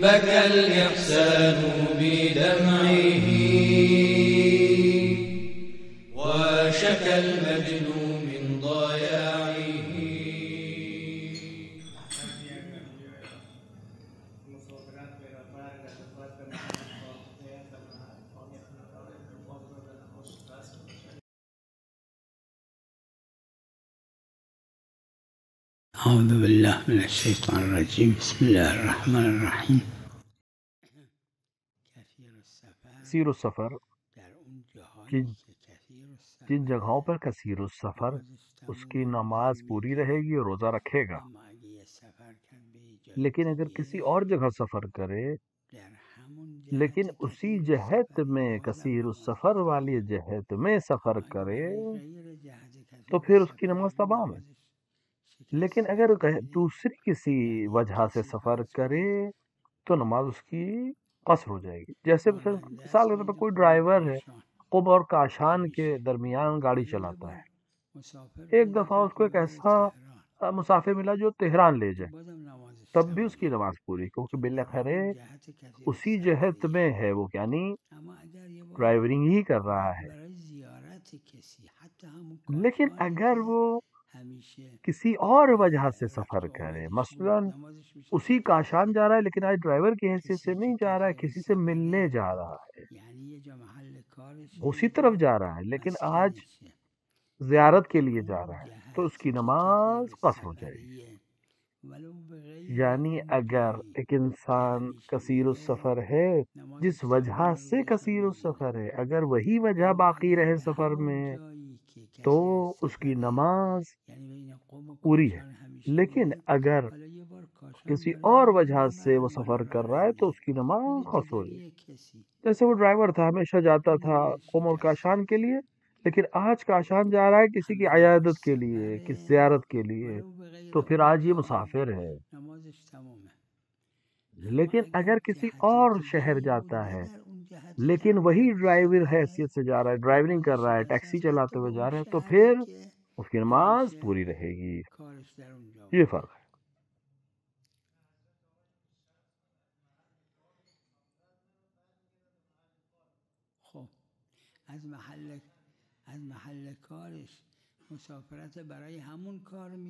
بكى الإحسان بدمعه وشكى المجد من ضياعه. أعوذ بالله من الشيطان الرجيم. بسم الله الرحمن الرحیم. کثیر السفر جن جگہوں پر کثیر السفر اس کی نماز پوری رہے گی اور روزہ رکھے گا، لیکن اگر کسی اور جگہ سفر کرے لیکن اسی جہت میں کثیر السفر والی جہت میں سفر کرے تو پھر اس کی نماز تمام ہے. لیکن اگر دوسری کسی وجہ سے سفر کرے تو نماز اس کی قصر ہو جائے گی. جیسے مثال کے طور پر کوئی ڈرائیور ہے، قم اور کاشان کے درمیان گاڑی چلاتا ہے. ایک دفعہ اس کو ایک ایسا مسافر ملا جو تہران لے جائے، تب بھی اس کی نماز پوری، کیونکہ بالآخر اسی جہت میں ہے وہ، یعنی ڈرائیورنگ ہی کر رہا ہے. لیکن اگر وہ کسی اور وجہ سے سفر کرے، مثلا اسی کاشان جا رہا ہے لیکن آج ڈرائیور کی حیثیت سے نہیں جا رہا ہے، کسی سے ملنے جا رہا ہے، اسی طرف جا رہا ہے لیکن آج زیارت کے لیے جا رہا ہے، تو اس کی نماز قصر ہو جائے گی. یعنی اگر ایک انسان کثیر السفر ہے، جس وجہ سے کثیر السفر ہے، اگر وہی وجہ باقی رہے سفر میں تو اس کی نماز پوری ہے. لیکن اگر کسی اور وجہ سے وہ سفر کر رہا ہے تو اس کی نماز قصر ہو جائے. جیسے وہ ڈرائیور تھا، ہمیشہ جاتا تھا قم اور کاشان کے لیے، لیکن آج کاشان جا رہا ہے کسی کی عیادت کے لیے، کسی زیارت کے لیے، تو پھر آج یہ مسافر ہے. لیکن اگر کسی اور شہر جاتا ہے لیکن وہی ڈرائیور حیثیت سے جا رہا ہے، ڈرائیورنگ کر رہا ہے، ٹیکسی چلاتے ہوئے جا رہا ہے، تو پھر اس کی نماز پوری رہے گی. یہ فرق ہے.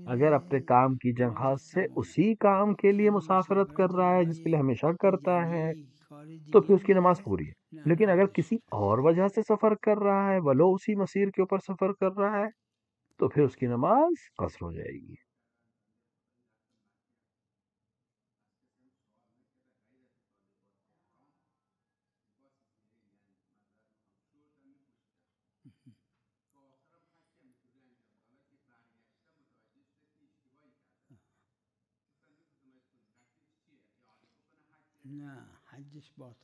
اگر اپنے کام کی جگہ سے اسی کام کے لیے مسافرت کر رہا ہے جس کے لیے ہمیشہ کرتا ہے تو پھر اس کی نماز پوری ہے. لیکن اگر کسی اور وجہ سے سفر کر رہا ہے، ولو اسی مسیر کے اوپر سفر کر رہا ہے، تو پھر اس کی نماز قصر ہو جائے گی.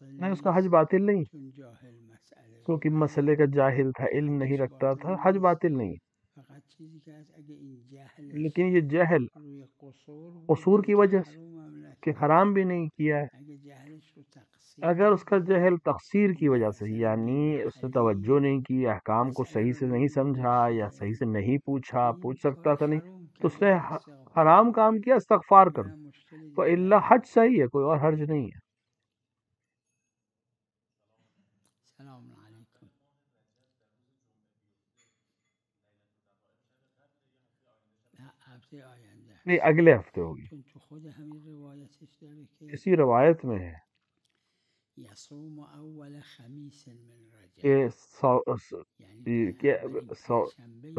نہیں، اس کا حج باطل نہیں، کیونکہ مسئلے کا جاہل تھا، علم نہیں رکھتا تھا. حج باطل نہیں، لیکن یہ جہل قصور کی وجہ سے کہ حرام بھی نہیں کیا ہے. اگر اس کا جہل تقصیر کی وجہ سے، یعنی اس نے توجہ نہیں کی، احکام کو صحیح سے نہیں سمجھا یا صحیح سے نہیں پوچھا، پوچھ سکتا تھا نہیں، تو اس نے حرام کام کیا، استغفار کرو. فإلا حج صحیح ہے، کوئی اور حرج نہیں ہے. نہیں، اگلے ہفتے ہوگی. اسی روایت میں ہے کہ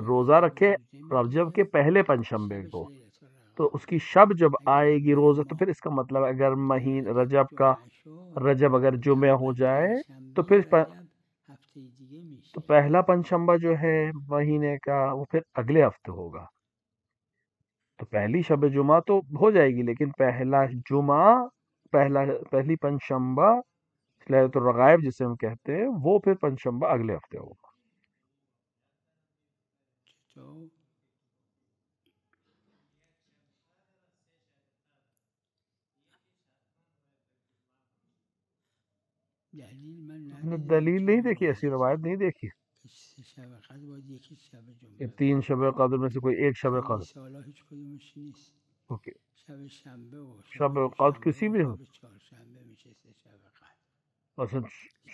روزہ رکھے رجب کے پہلے پنجشنبے کو، تو اس کی شب جب آئے گی روزہ، تو پھر اس کا مطلب اگر رجب اگر جمعہ ہو جائے تو پھر تو پہلا پنجشنبہ جو ہے مہینے کا وہ پھر اگلے ہفتے ہوگا. تو پہلی شب جمعہ تو ہو جائے گی، لیکن پہلی پنجشنبہ لیلۃ الرغائب جسے ہم کہتے ہیں، وہ پھر پنجشنبہ اگلے ہفتے ہوگا. دلیل نہیں دیکھی، ایسی روایت نہیں دیکھی. یہ 3 شب قدر میں سے کوئی ایک شب قدر. اوکے، شب قدر کسی بھی ہو. مثلا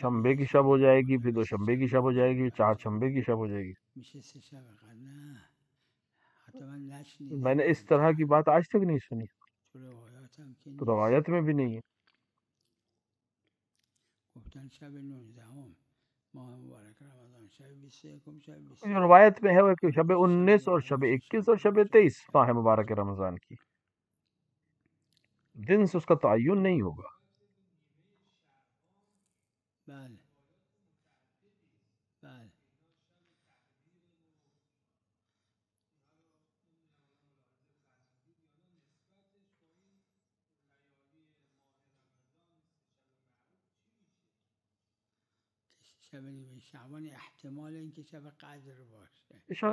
شنبے کی شب ہو جائے گی، پھر دوشنبے کی شب ہو جائے گی، چار شنبے کی شب ہو جائے گی. میں نے اس طرح کی بات آج تک نہیں سنی، تو روایت میں بھی نہیں ہے. جو روایت میں ہے وہ کہ شب 19 اور شب 21 اور شب 23 ماہ مبارک رمضان کی، دن سے اس کا تعین نہیں ہوگا.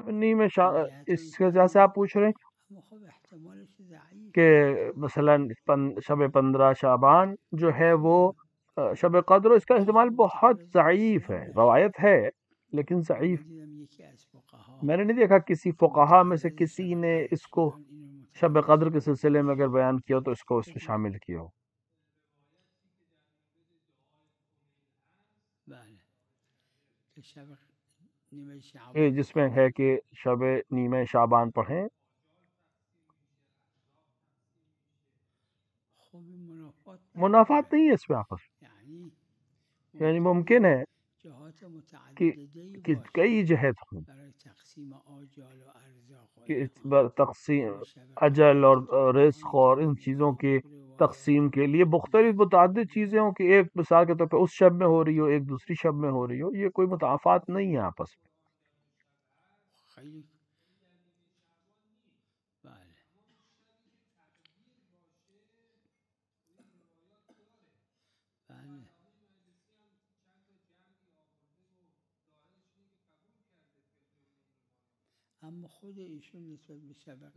نیمہ اس کے وجہ سے آپ پوچھ رہے ہیں کہ مثلا شب 15 شعبان جو ہے وہ شب قدر، اس کا احتمال بہت ضعیف ہے، روایت ہے لیکن ضعیف. میں نے نہیں دیکھا کسی فقہا میں سے کسی نے اس کو شب قدر کے سلسلے میں اگر بیان کیا تو اس کو اس میں شامل کیا ہو. یہ جس میں ہے کہ شب نیمہ شعبان پڑھیں، منافات نہیں ہے اس میں آپس میں. یعنی ممکن ہے کہ کئی جہت ہوں کہ تقسیم اجل اور رزق اور ان چیزوں کے تقسیم کے لیے مختلف متعدد چیزیں ہوں کہ ایک مثال کے طور پہ اس شب میں ہو رہی ہو، ایک دوسری شب میں ہو رہی ہو. یہ کوئی متافات نہیں ہے آپس میں.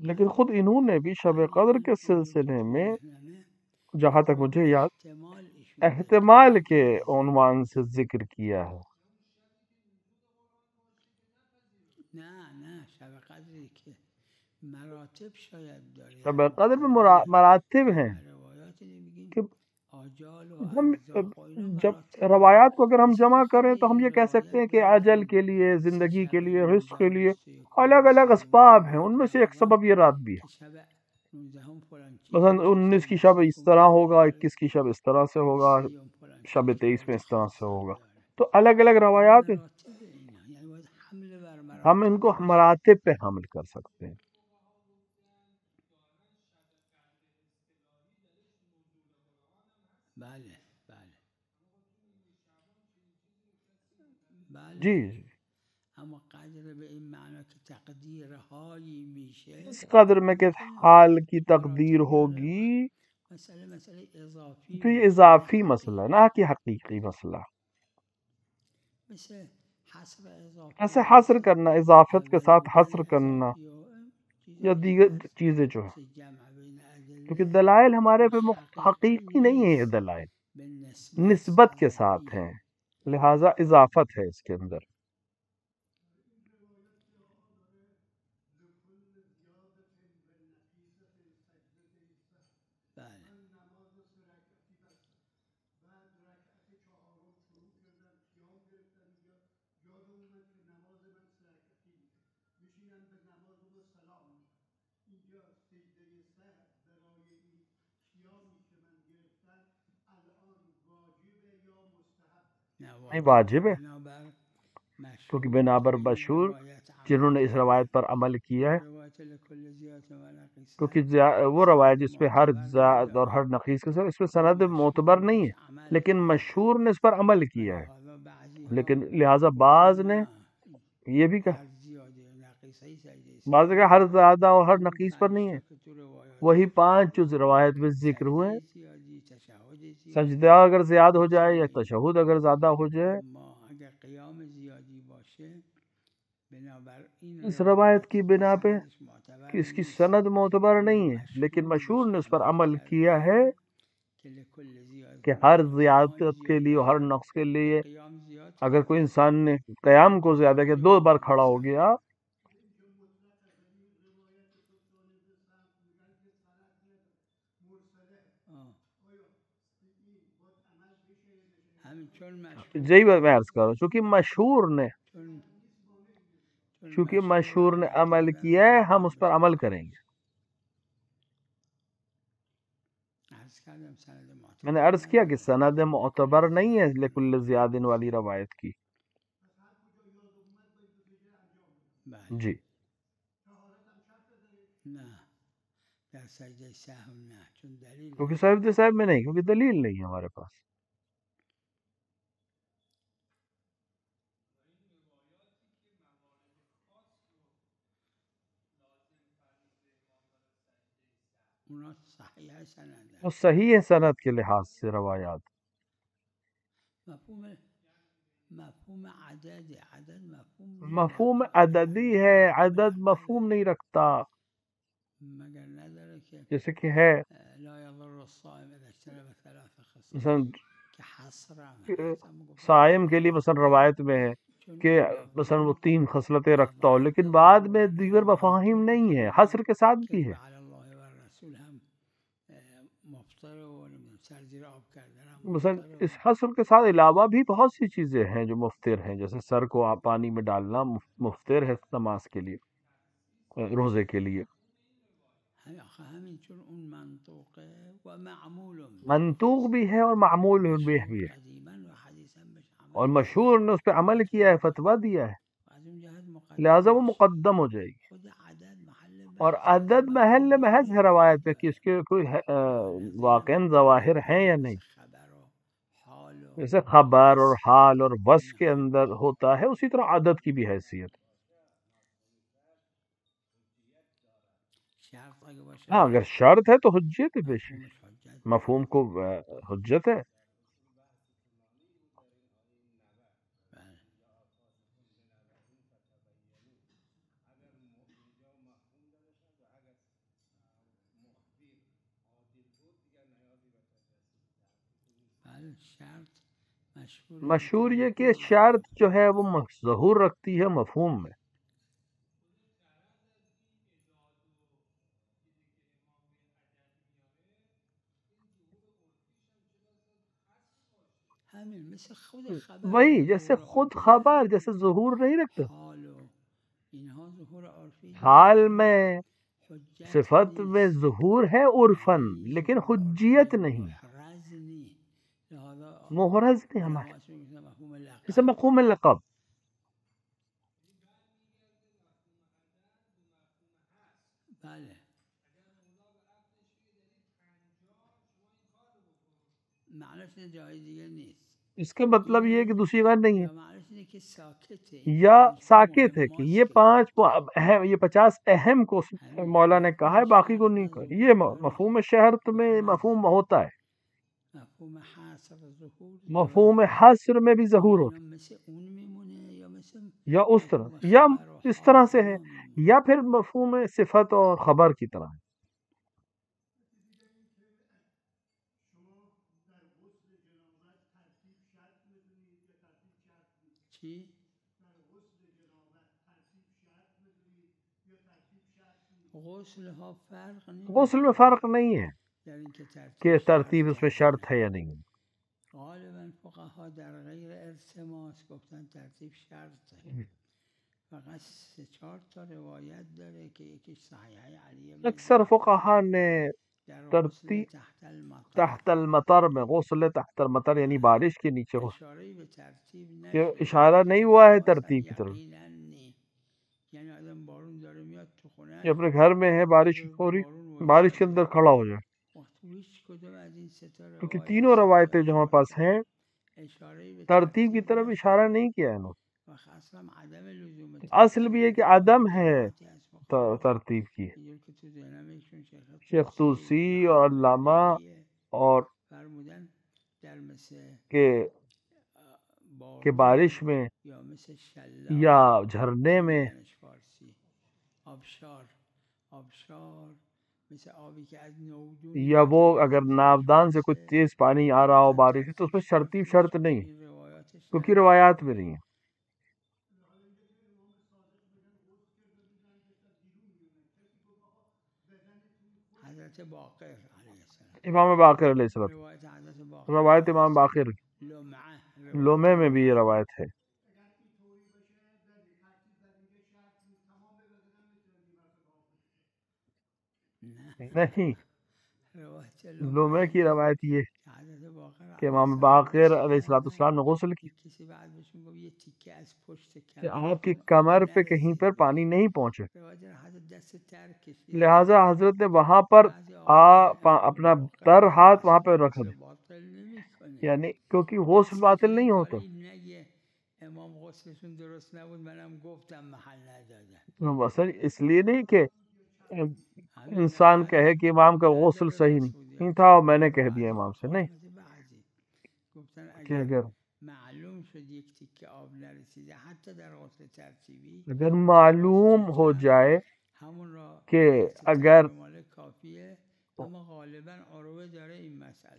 لیکن خود انہوں نے بھی شب قدر کے سلسلے میں جہاں تک مجھے یاد احتمال کے عنوان سے ذکر کیا ہے. شب قدر میں مراتب ہیں کہ ہم جب روایات کو اگر ہم جمع کریں تو ہم یہ کہہ سکتے ہیں کہ اجل کے لیے، زندگی کے لیے، رزق کے لیے الگ الگ اسباب ہیں. ان میں سے ایک سبب یہ رات بھی ہے. مثلا 19 کی شب اس طرح ہوگا، 21 کی شب اس طرح سے ہوگا، شب 23 میں اس طرح سے ہوگا. تو الگ الگ روایات ہیں، ہم ان کو مراتب پہ حمل کر سکتے ہیں. جی جی، اس قدر میں کہ حال کی تقدیر ہوگی، تو یہ اضافی مسئلہ نہ کہ حقیقی مسئلہ. ایسے حصر کرنا، اضافت کے ساتھ حصر کرنا یا دیگر چیزیں جو ہیں، کیونکہ دلائل ہمارے پہ حقیقی نہیں ہے، یہ دلائل نسبت کے ساتھ ہیں، لہذا اضافت ہے اس کے اندر. نہیں واجب ہے، کیونکہ بنابر مشہور جنہوں نے اس روایت پر عمل کیا ہے، کیونکہ وہ روایت جس پہ ہر زائد اور ہر نقیص کے ساتھ اس پہ سند معتبر نہیں ہے، لیکن مشہور نے اس پر عمل کیا ہے. لیکن لہٰذا بعض نے یہ بھی کہا، بعض نے کہا ہر زیادہ اور ہر نقیص پر نہیں ہے. وہی 5 جو روایت میں ذکر ہوئے ہیں، سجدہ اگر زیاد ہو جائے یا تشہد اگر زیادہ ہو جائے، اس روایت کی بنا پہ کہ اس کی سند معتبر نہیں ہے، لیکن مشہور نے اس پر عمل کیا ہے کہ ہر زیادت کے لیے، ہر نقص کے لیے اگر کوئی انسان نے قیام کو زیادہ کیا، 2 بار کھڑا ہو گیا، یہی بات میں عرض کر رہا ہوں، چونکہ مشہور نے عمل کیا ہے، ہم اس پر عمل کریں گے۔ میں نے عرض کیا کہ سند معتبر نہیں ہے لکل زیادن والی روایت کی۔ جی کیونکہ سجدہ صاحب میں نہیں، کیونکہ دلیل نہیں ہے ہمارے پاس۔ وہ صحیح ہے سند کے لحاظ سے روایات۔ مفہوم عددی ہے، عدد مفہوم نہیں رکھتا، جیسے کہ ہے مثلا صائم کے لیے مثلا روایت میں ہے کہ مثلا وہ 3 خصلتیں رکھتا ہو، لیکن بعد میں دیگر مفاہیم نہیں ہے، حصر کے ساتھ بھی ہے۔ مثلا اس حصر کے ساتھ علاوہ بھی بہت سی چیزیں ہیں جو مفطر ہیں، جیسے سر کو آپ پانی میں ڈالنا مفطر ہے نماز کے لیے، روزے کے لیے۔ منطوق بھی ہے اور معمول بھی ہے، اور مشہور نے اس پہ عمل کیا ہے، فتویٰ دیا ہے، لہذا وہ مقدم ہو جائے گی۔ اور عدد محل محض ہے روایت پہ کہ اس کے کوئی واقعاً ظواہر ہیں یا نہیں، جیسے خبر اور حال اور وصف کے اندر ہوتا ہے، اسی طرح عدد کی بھی حیثیت۔ ہاں اگر شرط ہے تو حجت ہے، بے شک مفہوم کو حجت ہے۔ مشہور یہ کہ شرط جو ہے وہ ظہور رکھتی ہے مفہوم میں۔ وہی جیسے خود خبر جیسے ظہور نہیں رکھتا، حال میں صفت میں ظہور ہے عرفاً، لیکن حجیت نہیں، محرز نہیں ہمارے، جیسے مفہوم لقب۔ اس کا مطلب یہ ہے کہ دوسری بات نہیں ہے، یا ساکت ہے کہ یہ 50 اہم کو مولا نے کہا ہے، باقی کو نہیں کہا۔ یہ مفہوم شہرت میں مفہوم ہوتا ہے، مفہوم حصر میں بھی ظہور ہوتا ہے، یا اس طرح یا اس طرح سے ہے، یا پھر مفہوم صفت اور خبر کی طرح ہے۔ غسل میں فرق نہیں ہے کہ ترتیب اس میں شرط ہے یا نہیں۔ اکثر فقہا نے ترتیب تحت المطر میں غسل تحت المطر یعنی بارش کے نیچے غسل، یہ اشارہ نہیں ہوا ہے ترتیب کی طرف، یہ اپنے گھر میں ہے، بارش ہو رہی، بارش کے اندر کھڑا ہو جائے، کیونکہ تینوں روایتیں جو ہمارے پاس ہیں ترتیب کی طرف اشارہ نہیں کیا ہے انہوں۔ اصل بھی ہے کہ عدم ہے ترتیب کی، شیخ توسی اور علامہ اور کہ بارش میں یا جھرنے میں یا وہ اگر ناودان سے کچھ تیز پانی آ رہا ہو بارش تو اس میں شرط نہیں، کیونکہ روایات میں نہیں ہے۔ امام باقر علیہ السلام، روایت امام باقر لومے میں بھی یہ روایت ہے. نہیں، لومے کی روایت یہ کہ امام باقر علیہ السلام نے غسل کی کہ آپ کی کمر پہ کہیں پر پانی نہیں پہنچے، لہٰذا حضرت نے وہاں پر اپنا تر ہاتھ وہاں پہ رکھ دیا، یعنی کیونکہ غسل باطل نہیں ہوتا. مثلا اس لیے نہیں کہ انسان کہے کہ امام کا غسل صحیح نہیں تھا اور میں نے کہہ دیا امام سے، نہیں، کہ اگر معلوم ہو جائے کہ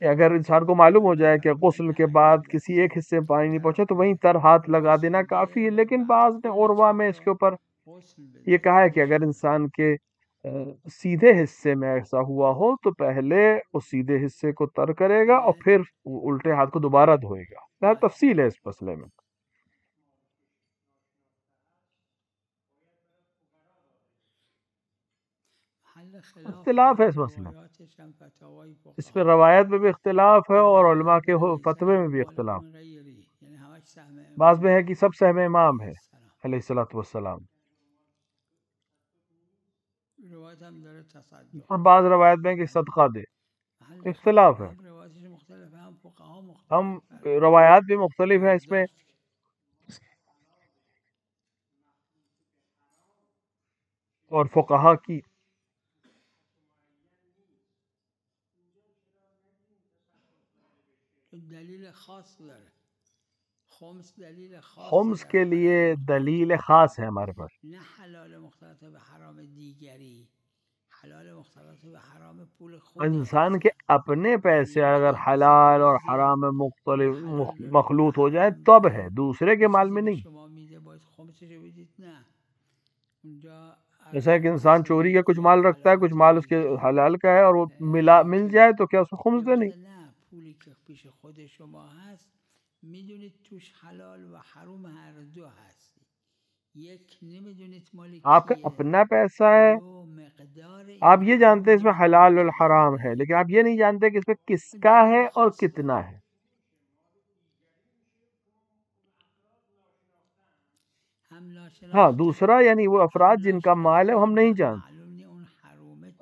اگر انسان کو معلوم ہو جائے کہ غسل کے بعد کسی ایک حصے میں پانی نہیں پہنچا تو وہیں تر ہاتھ لگا دینا کافی ہے. لیکن بعض نے عروا میں اس کے اوپر یہ کہا ہے کہ اگر انسان کے سیدھے حصے میں ایسا ہوا ہو تو پہلے اس سیدھے حصے کو تر کرے گا اور پھر الٹے ہاتھ کو دوبارہ دھوئے گا. تفصیل ہے اس مسئلے میں. اختلاف ہے اس مسئلے میں، اس میں روایت میں بھی اختلاف ہے اور علماء کے فتوے میں بھی اختلاف. بعض میں ہے کہ سب سہم امام ہے علیہ الصلوۃ والسلام، اور بعض روایت میں کہ صدقہ دے. اختلاف ہے، ہم روایات بھی مختلف ہیں اس میں. اور فقہا کی خمس کے لیے دلیل خاص ہے ہمارے پاس. انسان کے اپنے پیسے اگر حلال اور حرام میں مختلف مخلوط ہو جائے تب ہے، دوسرے کے مال میں نہیں. جیسا کہ انسان چوری کا کچھ مال رکھتا ہے، کچھ مال اس کے حلال کا ہے، اور وہ مل جائے تو کیا اس کو خمس دے؟ نہیں. آپ کا اپنا پیسہ ہے، آپ یہ جانتے ہیں اس میں حلال اور حرام ہے، لیکن آپ یہ نہیں جانتے کہ اس میں کس کا ہے اور کتنا ہے. ہاں، دوسرا یعنی وہ افراد جن کا مال ہے ہم نہیں جانتے،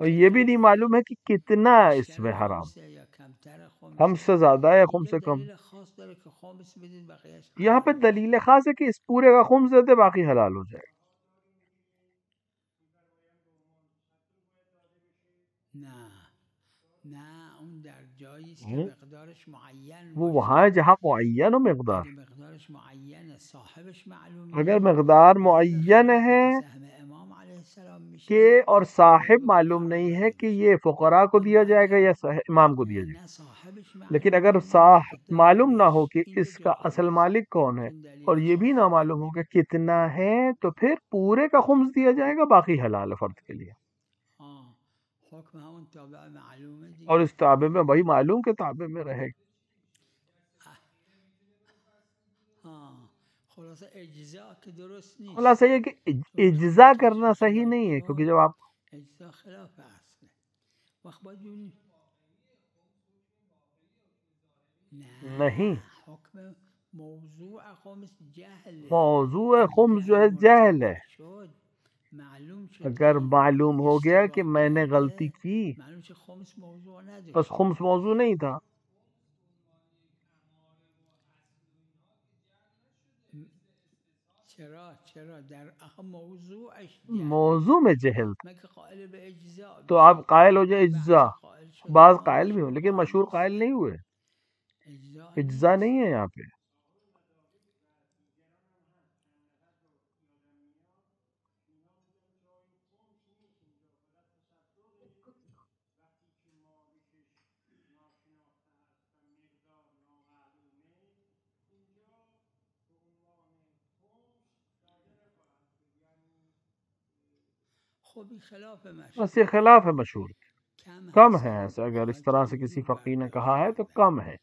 اور یہ بھی نہیں معلوم ہے کہ کتنا اس میں حرام، ہم سے زیادہ یا خمس سے کم. یہاں پہ دلیل خاص ہے کہ اس پورے کا خمس دیتے باقی حلال ہو جائے. وہ وہاں ہے جہاں معین ہو مقدار. اگر مقدار معین ہے کہ اور صاحب معلوم نہیں ہے کہ یہ فقراء کو دیا جائے گا یا امام کو دیا جائے گا، لیکن اگر صاحب معلوم نہ ہو کہ اس کا اصل مالک کون ہے اور یہ بھی نہ معلوم ہو کہ کتنا ہے تو پھر پورے کا خمس دیا جائے گا، باقی حلال ہے فرد کے لیے. اور اس تابع میں وہی معلوم کے تابع میں رہے گا. خلاصہ یہ کہ اجزا کرنا صحیح نہیں ہے، کیونکہ جب آپ نہیں، موضوع خمس جو ہے جہل ہے. اگر معلوم ہو گیا کہ میں نے غلطی کی بس خمس موضوع نہیں تھا. موضوع میں جہل تو آپ قائل ہو جائے اجزا. بعض قائل بھی ہوں لیکن مشہور قائل نہیں ہوئے. اجزا نہیں ہے یہاں پہ. بس یہ خلاف ہے مشہور، کم ہے ایسا. اگر اس طرح سے کسی فقیر نے کہا ہے تو کم ہے.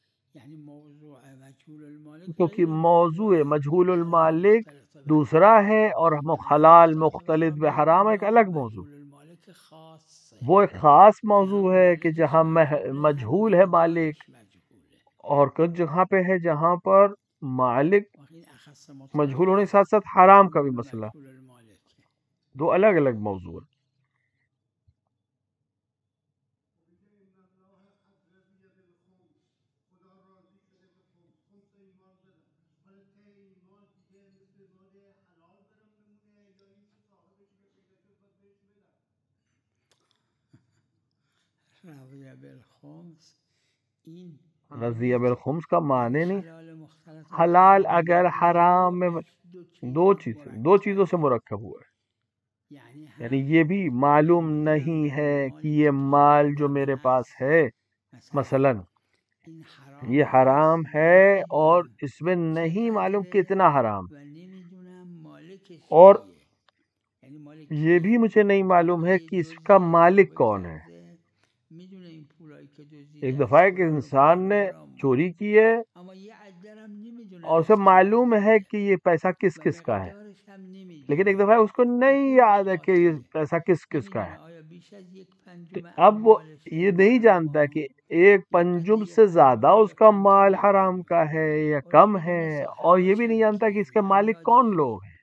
کیونکہ موضوع مجہول المالک دوسرا ہے اور حلال مختلط بحرام ایک الگ موضوع. وہ ایک خاص موضوع ہے کہ جہاں مجہول ہے مالک، اور کچھ جگہ پہ ہے جہاں پر مالک مجہول ہونے کے ساتھ ساتھ حرام کا بھی مسئلہ. دو الگ الگ موضوع ہیں. رضیہ بالخمس کا معنی نہیں حلال اگر حرام میں دو چیزوں سے مرکب ہوا ہے. یعنی یہ بھی معلوم نہیں ہے کہ یہ مال جو میرے پاس ہے مثلا یہ حرام ہے اور اس میں نہیں معلوم کتنا حرام، اور یہ بھی مجھے نہیں معلوم ہے کہ اس کا مالک کون ہے. ایک دفعہ ایک انسان نے چوری کی ہے اور اسے معلوم ہے کہ یہ پیسہ کس کس کا ہے، لیکن ایک دفعہ اس کو نہیں یاد ہے کہ یہ پیسہ کس کس کا ہے. اب وہ یہ نہیں جانتا کہ 1/5 سے زیادہ اس کا مال حرام کا ہے یا کم ہے، اور یہ بھی نہیں جانتا کہ اس کے مالک کون لوگ ہیں.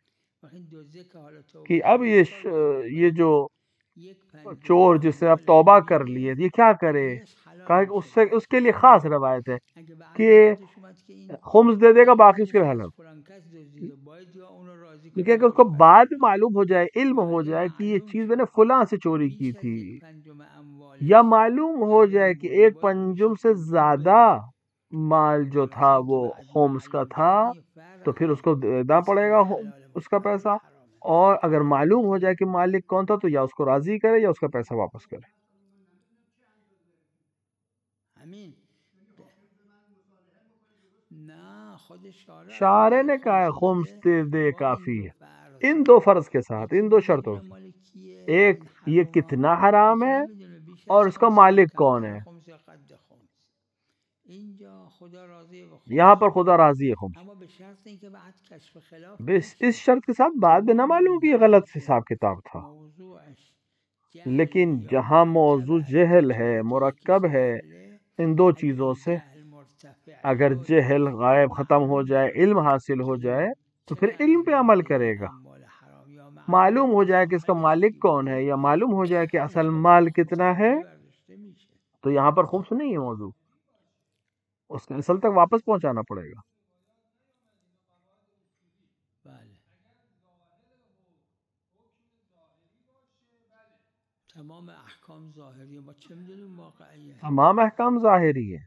کہ اب یہ جو چور جس نے اب توبہ کر لی ہے یہ کیا کرے؟ کہا کہ اس کے لیے خاص روایت ہے کہ خمس دے دے گا، باقی اس کے حلال. لیکن اس کو بعد میں معلوم ہو جائے، علم ہو جائے کہ یہ چیز میں نے فلاں سے چوری کی تھی، یا معلوم ہو جائے کہ 1/5 سے زیادہ مال جو تھا وہ خمس کا تھا، تو پھر اس کو دینا پڑے گا اس کا پیسہ. اور اگر معلوم ہو جائے کہ مالک کون تھا تو یا اس کو راضی کرے یا اس کا پیسہ واپس کرے. شارع نے کہا ہے خمس دے کافی ہے ان دو فرض کے ساتھ، ان دو شرطوں سے. ایک یہ کتنا حرام ہے اور اس کا مالک کون ہے. یہاں پر خدا راضی ہے خمس، اس شرط کے ساتھ بعد میں نہ معلوم کہ یہ غلط حساب کتاب تھا. لیکن جہاں موضوع جہل ہے، مرکب ہے ان دو چیزوں سے، اگر جہل غائب ختم ہو جائے، علم حاصل ہو جائے تو پھر علم پہ عمل کرے گا. معلوم ہو جائے کہ اس کا مالک کون ہے، یا معلوم ہو جائے کہ اصل مال کتنا ہے، تو یہاں پر خمس نہیں ہے موضوع، اس کے اصل تک واپس پہنچانا پڑے گا. تمام احکام ظاہری ہے.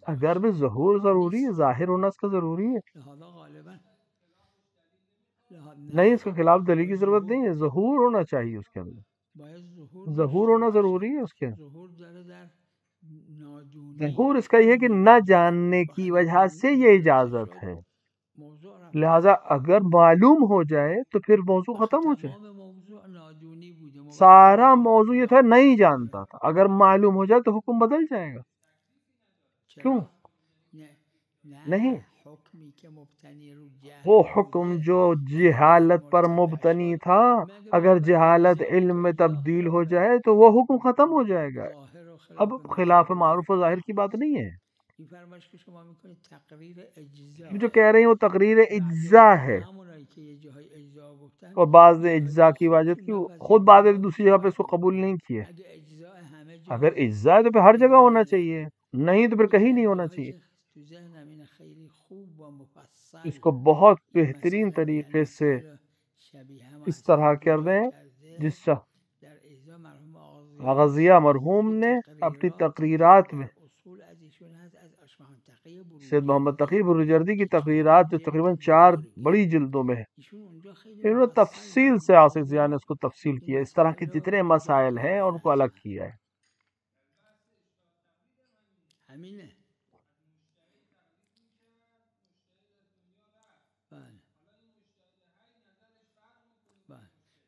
اگر بھی ظہور ضروری ہے، ظاہر ہونا اس کا ضروری ہے. نہیں، اس کے خلاف دلیل کی ضرورت نہیں ہے، ظہور ہونا چاہیے اس کے اندر، ظہور ہونا ضروری ہے اس کے اندر. ظہور اس کا یہ کہ نہ جاننے کی وجہ سے یہ اجازت ہے، لہذا اگر معلوم ہو جائے تو پھر موضوع ختم ہو جائے. سارا موضوع یہ تھا نہیں جانتا تھا، اگر معلوم ہو جائے تو حکم بدل جائے گا. کیوں نہیں؟ وہ حکم جو جہالت پر مبتنی تھا، اگر جہالت علم میں تبدیل ہو جائے تو وہ حکم ختم ہو جائے گا. اب خلاف معروف و ظاہر کی بات نہیں ہے. جو کہہ رہے ہیں وہ تقریر اجزا ہے، اور بعض نے اجزا کی واجب کی، خود بعض نے دوسری جگہ پہ اس کو قبول نہیں کیے. اگر اجزا ہے تو پھر ہر جگہ ہونا چاہیے، نہیں تو پھر کہیں نہیں ہونا چاہیے. اس کو بہت بہترین طریقے سے اس طرح کر دیں جس غزیہ مرحوم نے اپنی تقریرات میں، سید محمد تقی برجردی کی تقریرات جو تقریباً 4 بڑی جلدوں میں ہے، انہوں نے تفصیل سے آصف ضیاء نے اس کو تفصیل کیا، اس طرح کے جتنے مسائل ہیں ان کو الگ کیا ہے.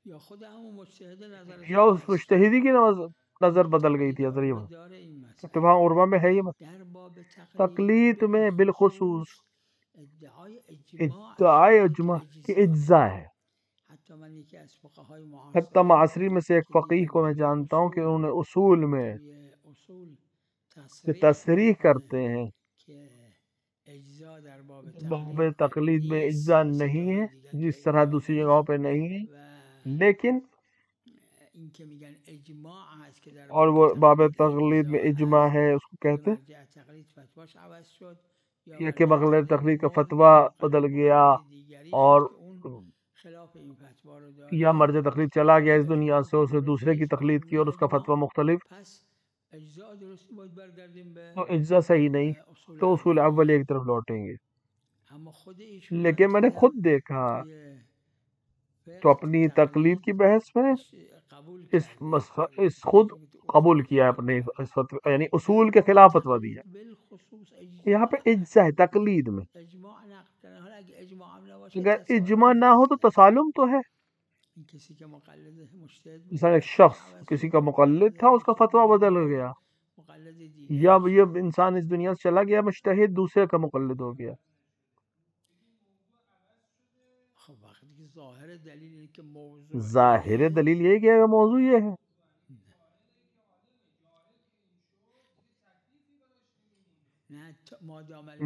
یا اس مجتہدی کی نظر بدل گئی تھی. حضرت یہ اتفاق عربہ میں ہے یہ تقلید میں بالخصوص ادعائے اجماع کی اجزاء ہے. حتی معاصری میں سے ایک فقیہ کو میں جانتا ہوں کہ انہوں نے اصول میں تصریح کرتے ہیں باب تقلید میں اجزاء نہیں ہے، جس طرح دوسری جگہوں پہ نہیں ہے، لیکن اور وہ باب تقلید میں اجماع ہے اس کو کہتے ہیں کہ بغیر تقلید کا فتویٰ بدل گیا اور یا مرجع تقلید چلا گیا اس دنیا سے، اس نے دوسرے کی تقلید کی اور اس کا فتویٰ مختلف، تو اجزاء صحیح نہیں، تو اصول اولیہ کی طرف لوٹیں گے. لیکن میں نے خود دیکھا تو اپنی تقلید کی بحث میں اس خود قبول کیا اپنے یعنی اصول کے خلاف فتویٰ دیا. یہاں پہ اجزاء ہے تقلید میں. اگر اجماع نہ ہو تو تسالم تو ہے. مثلا ایک شخص کسی کا مقلد تھا، اس کا فتویٰ بدل گیا، یا یہ انسان اس دنیا سے چلا گیا، مجتہد دوسرے کا مقلد ہو گیا. ظاہر دلیل یہی کہ موضوع یہ ہے.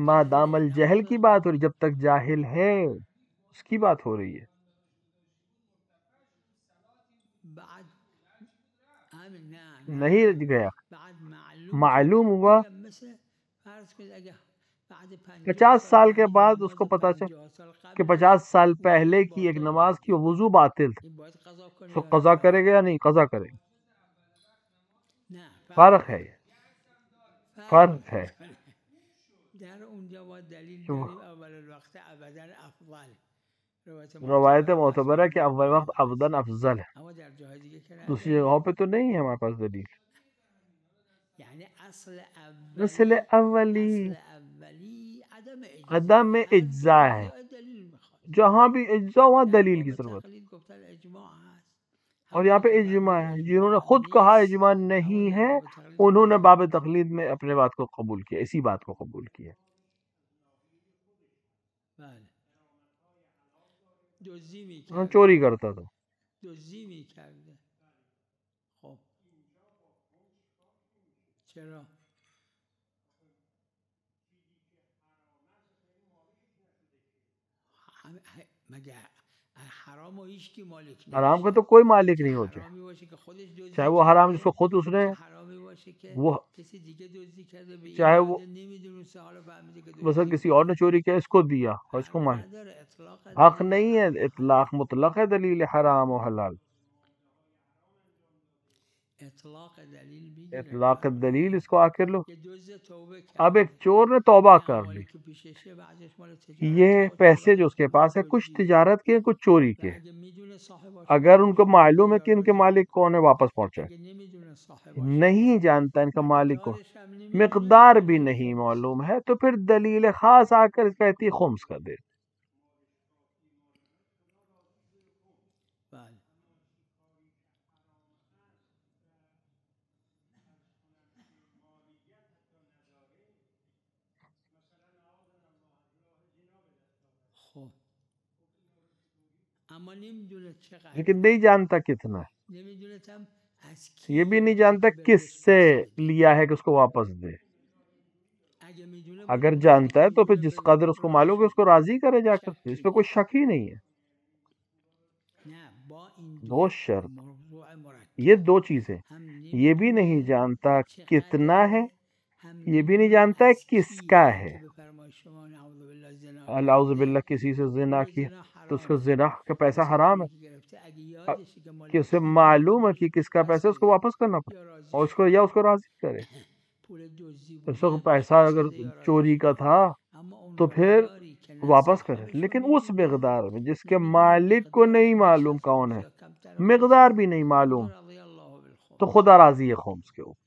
مادام الجہل کی بات ہو رہی، جب تک جاہل ہے اس کی بات ہو رہی ہے. نہیں گیا، معلوم ہوا 50 سال کے بعد اس کو پتا چلا کہ 50 سال پہلے کی ایک نماز کی وضو باطل تھی، تو قضا کرے گا یا نہیں؟ قضا کرے گا. فرق ہے، فرق ہے. روایت معتبر ہے کہ اول وقت ابداً افضل ہے، دوسری جگہوں پہ تو نہیں ہے ہمارے پاس دلیل. اصل اولی عدم اجزاء ہے، جہاں بھی اجزاء وہاں دلیل کی ضرورت، اور یہاں پہ اجماع ہے. جنہوں نے خود کہا اجماع نہیں ہے انہوں نے باب تقلید میں اپنے بات کو قبول کیا، اسی بات کو قبول کیا. چوری کرتا تھا. حرام کا تو کوئی مالک نہیں ہوتا، چاہے وہ حرام جس کو خود اس نے وہ چاہے وہ مثلا کسی اور نے چوری کیا اس کو دیا اور اس کو مالک حق نہیں ہے. اطلاق مطلق ہے دلیل حرام و حلال. اطلاق دلیل اس کو آخر لو. اب ایک چور نے توبہ کر لی، یہ پیسے جو اس کے پاس ہے کچھ تجارت کے کچھ چوری کے، اگر ان کو معلوم ہے کہ ان کے مالک کون ہے واپس پہنچا، نہیں جانتا ان کا مالک کون، مقدار بھی نہیں معلوم ہے، تو پھر دلیل خاص آ کر کہتی ہے خمس کا دے. لیکن نہیں جانتا کتنا ہے، یہ بھی نہیں جانتا کس سے لیا ہے کہ اس کو واپس دے. اگر جانتا ہے تو پھر جس قدر اس کو معلوم ہے اس کو راضی کرے جا کر، اس پہ کوئی شک ہی نہیں ہے. دو شرط، یہ دو چیزیں، یہ بھی نہیں جانتا کتنا ہے، یہ بھی نہیں جانتا ہے کس کا ہے. اعوذ باللہ کسی سے زنا کیا تو اس کو زنا کا پیسہ حرام ہے، کہ اسے معلوم ہے کہ کس کا پیسہ، اس کو واپس کرنا پڑے اور اس کو یا اس کو راضی کرے. اس کو پیسہ اگر چوری کا تھا تو پھر واپس کرے، لیکن اس مقدار میں جس کے مالک کو نہیں معلوم کون ہے، مقدار بھی نہیں معلوم، تو خدا راضی ہے خمس کے اوپر.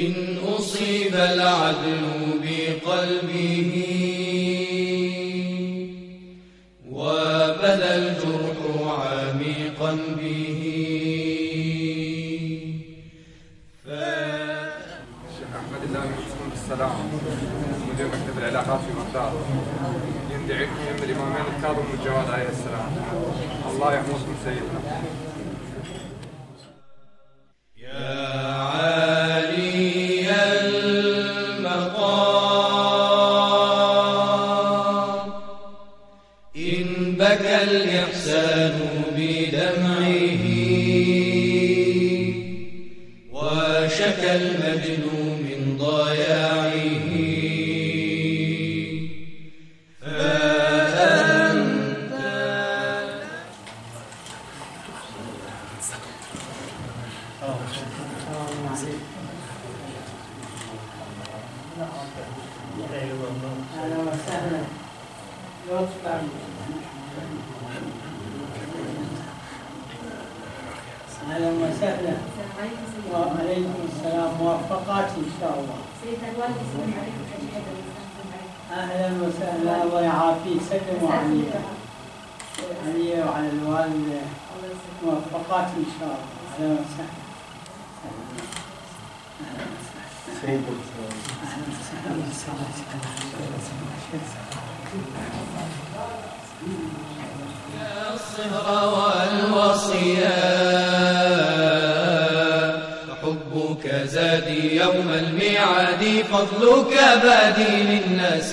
إن أصيب العدل بقلبه وبدا الجرح عميقا به. الشيخ أحمد الله يحسن السلام، مدير مكتب العلاقات في بغداد، يندعيكم يم الإمامين الكاظم والجواد عليه السلام. الله يحفظكم سيدنا. يا عالي المقام إن بكى الإحسان بدمعه وشكى المجد من ضياعه أهلا وسهلا. وعليكم السلام، موفقات إن شاء الله. سيدنا الوالد يسلم عليكم تشهد. أهلا وسهلا، الله يعافيك، سلموا عليك علي وعلى الوالد، موفقات إن شاء الله. أهلا وسهلا. الصهر والوصيات فحبك زادي يوم الميعاد، فضلك بادي للناس